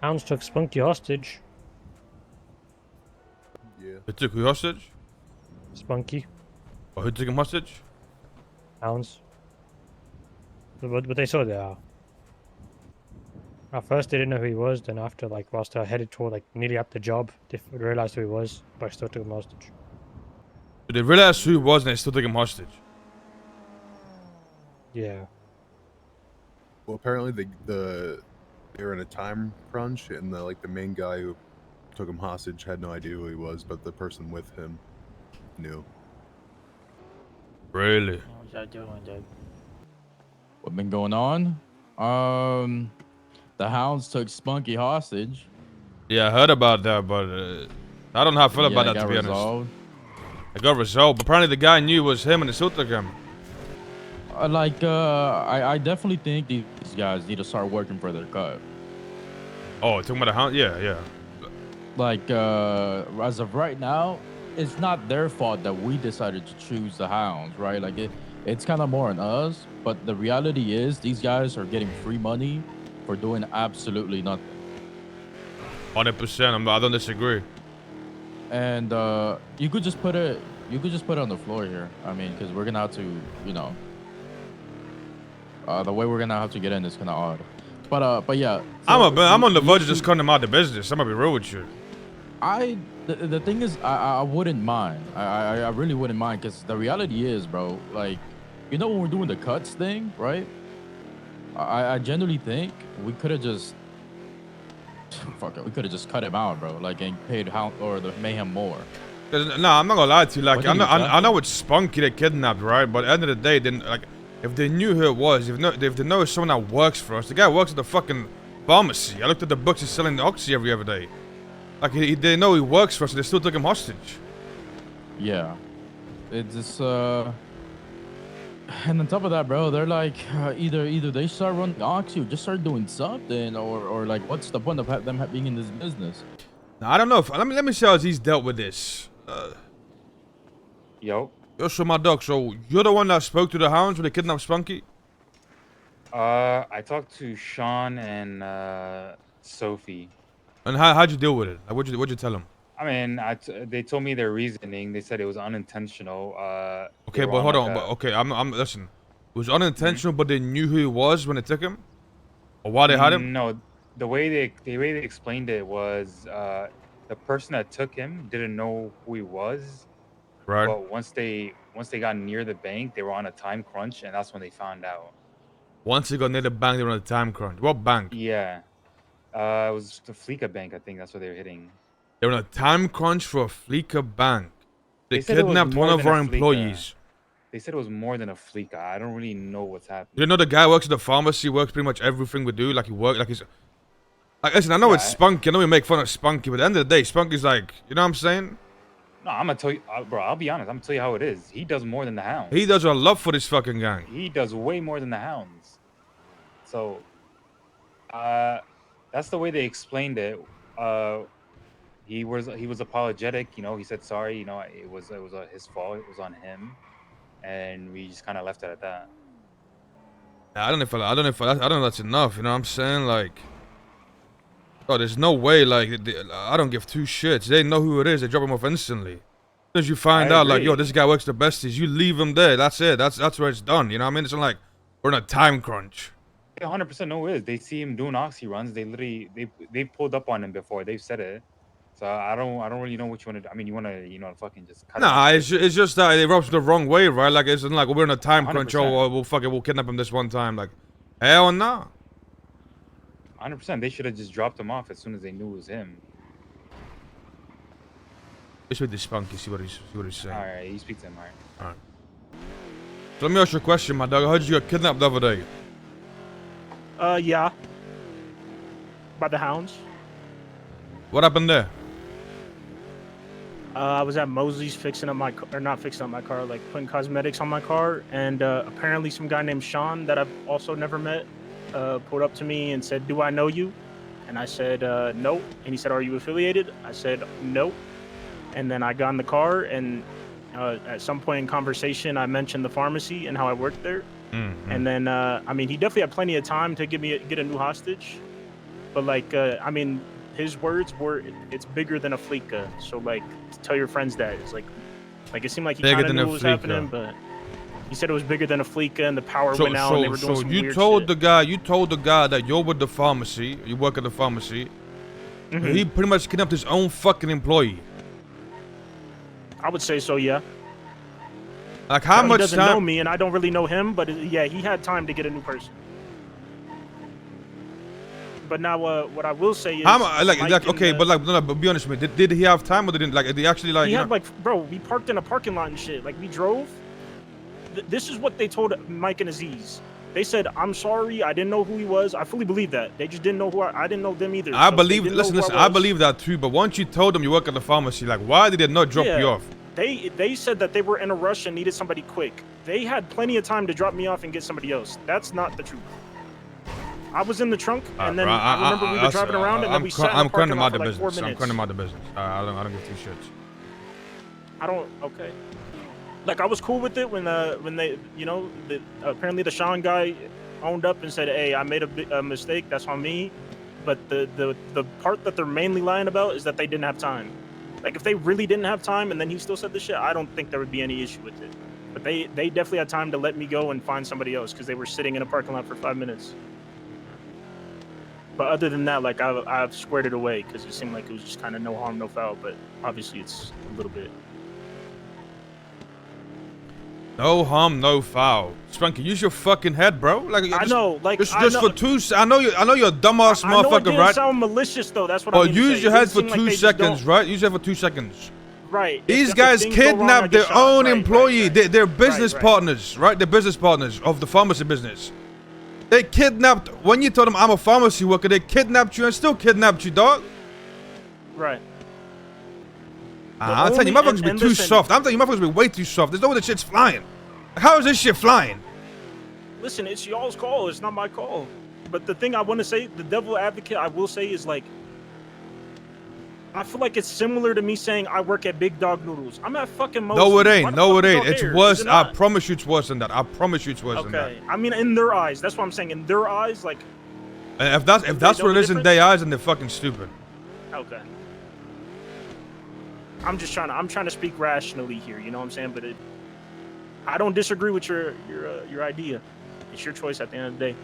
Hounds took Spunky hostage. Yeah. Who took who hostage? Spunky. Or who took him hostage? Hounds. But they saw that. At first, they didn't know who he was. Then after, like, whilst I headed toward, like, nearly at the job, they realized who he was. But I still took him hostage. But they realized who he was and they still took him hostage. Yeah. Well, apparently they were in a time crunch, and the main guy who took him hostage had no idea who he was, but the person with him knew. Really? What y'all doing, dude? What been going on? The Hounds took Spunky hostage. Yeah, I heard about that, but I don't know how I feel about that, to be resolved. honest. It got resolved, but apparently the guy knew it was him and they still took him. I definitely think these guys need to start working for their cut. Oh, talking about the hound? Yeah. Like, as of right now, it's not their fault that we decided to choose the Hounds, right? Like, it's kind of more on us, but the reality is these guys are getting free money for doing absolutely nothing. 100%, I don't disagree. And you could just put it on the floor here. I mean, because we're gonna have to, you know, the way we're gonna have to get in is kind of odd. But yeah. So I'm on the verge of just cutting him out of business. I'm gonna be real with you. The thing is, I wouldn't mind. I really wouldn't mind, because the reality is, bro, like, you know, when we're doing the cuts thing, right? I genuinely think we could have just fuck it. We could have just cut him out, bro. Like, and paid Hound or the Mayhem more. Nah, I'm not gonna lie to you. Like, I know it's exactly? Spunky they kidnapped, right? But at the end of the day, then like, if they knew who it was, if they know it's someone that works for us, the guy works at the fucking pharmacy. I looked at the books. He's selling the oxy every other day. Like, they know he works for us, and they still took him hostage. Yeah, it's just and on top of that, bro, they're like, either they start running oxy or just start doing something, or like, what's the point of them being in this business? Now, I don't know. Let me see how he's dealt with this. Yo. So my dog. So you're the one that spoke to the Hounds when they kidnapped Spunky? I talked to Sean and Sophie. And how'd you deal with it? Like, what'd you tell them? I mean, they told me their reasoning. They said it was unintentional. Okay, but hold on. But okay, I'm listen. It was unintentional, but they knew who he was when they took him, or why they had him. No, the way they explained it was the person that took him didn't know who he was. Right. But once they got near the bank, they were on a time crunch, and that's when they found out. Once they got near the bank, they were on a time crunch. What bank? Yeah. It was the Fleeka Bank, I think. That's what they were hitting. They were on a time crunch for a Fleeka bank. They said it was kidnapped more one of than a our Fleeka. employees. They said it was more than a Fleeka. I don't really know what's happening. You know the guy works at the pharmacy, works pretty much everything we do. Like, he works, like he's... Like, listen, I know it's Spunky. I know we make fun of Spunky, but at the end of the day, Spunky's like... You know what I'm saying? No, I'm gonna tell you... bro, I'll be honest. I'm gonna tell you how it is. He does more than the Hounds. He does a lot for this fucking gang. He does way more than the Hounds. So... that's the way they explained it. He was apologetic, you know. He said sorry, you know. It was his fault. It was on him, and we just kind of left it at that. I don't know if that's enough. You know what I'm saying? Like, oh, there's no way. Like, I don't give two shits. They know who it is. They drop him off instantly. As soon as you find out, like, yo, this guy works the Besties, you leave him there. That's it. That's where it's done. You know what I mean? It's not like we're in a time crunch. 100% know it is. They see him doing oxy runs. They literally they pulled up on him before. They've said it. So I don't really know what you want to do. I mean, you want to fucking just cut Nah, it's just that they rubbed the wrong way, right? Like, it's like we're in a time 100%. crunch. Oh, we'll kidnap him this one time. Like, hell no. 100%. They should have just dropped him off as soon as they knew it was him. Let's wait this Spunky, see what he's saying. All right, you speak to him. All right. So let me ask you a question, my dog. I heard you got kidnapped the other day. Yeah. By the Hounds. What happened there? I was at Mosley's fixing up my car, or not fixing up my car, like putting cosmetics on my car, and apparently some guy named Sean that I've also never met pulled up to me and said, "Do I know you?" And I said, "No." And he said, "Are you affiliated?" I said, "No." And then I got in the car, and at some point in conversation, I mentioned the pharmacy and how I worked there. Mm-hmm. And then, I mean, he definitely had plenty of time to get a new hostage. But like, I mean, his words were, "It's bigger than a Fleeca." So like, tell your friends that. It's like it seemed like he Bigger kind of than knew a what was Fleeca. happening, but he said it was bigger than a Fleeca, and the power went out, and they were doing So some you weird told shit. you told the guy that you're with the pharmacy, you work at the pharmacy. Mhm. He pretty much kidnapped his own fucking employee. I would say so, yeah. Like how Now, much he doesn't time? know me, and I don't really know him, but yeah, he had time to get a new person. But now, what I will say is, Mike Okay, and, but like, no, but be honest with me. Did he have time or didn't? Like, did he actually like? he You had know, like, bro, we parked in a parking lot and shit. Like, we drove. This is what they told Mike and Aziz. They said, "I'm sorry, I didn't know who he was." I fully believe that. They just didn't know who I didn't know them either. I so they believe. didn't know Listen, who listen. I I was. believe that too. But once you told them you work at the pharmacy, like, why did they not drop you off? They said that they were in a rush and needed somebody quick. They had plenty of time to drop me off and get somebody else. That's not the truth. I was in the trunk, and then I remember we were driving around, and then we sat in the parking lot for like 4 minutes. I'm cutting out the business. I don't give two shits. I don't. Okay. Like, I was cool with it when they, you know, apparently the Sean guy owned up and said, "Hey, I made a mistake. That's on me." But the part that they're mainly lying about is that they didn't have time. Like, if they really didn't have time and then he still said this shit, I don't think there would be any issue with it. But they definitely had time to let me go and find somebody else because they were sitting in a parking lot for 5 minutes. But other than that, like, I've squared it away because it seemed like it was just kind of no harm, no foul. But obviously, it's a little bit. No harm, no foul. Spunky, use your fucking head, bro. Like, I know, like, just I know, for 2. I know you're a dumbass I know it motherfucker, didn't right? sound malicious though. That's what I Or mean to use say. your It head didn't for seem like 2 they just seconds, don't- right? Use your head for 2 seconds. Right. These If guys things go wrong, I kidnapped get their shot. own Right, employee. right. They're business Right. partners, right? They're business partners of the pharmacy business. They kidnapped, when you told them I'm a pharmacy worker, they kidnapped you and still kidnapped you, dog. Right. I'm telling you, motherfuckers be and too listen- soft. I'm telling you, motherfuckers be way too soft. There's no way the shit's flying. How is this shit flying? Listen, it's y'all's call. It's not my call. But the thing I want to say, the devil advocate, I will say is like, I feel like it's similar to me saying I work at Big Dog Noodles. I'm at fucking Mo's. No, it Why ain't. the No, fuck it is ain't. y'all It's here? worse. Is it I not? promise you it's worse than that. I promise you it's worse than that. Okay. I mean, in their eyes, that's what I'm saying. In their eyes, like, And if that's know what it the is in difference? their eyes, then they're fucking stupid. okay. I'm trying to speak rationally here. You know what I'm saying? But I don't disagree with your idea. It's your choice at the end of the day.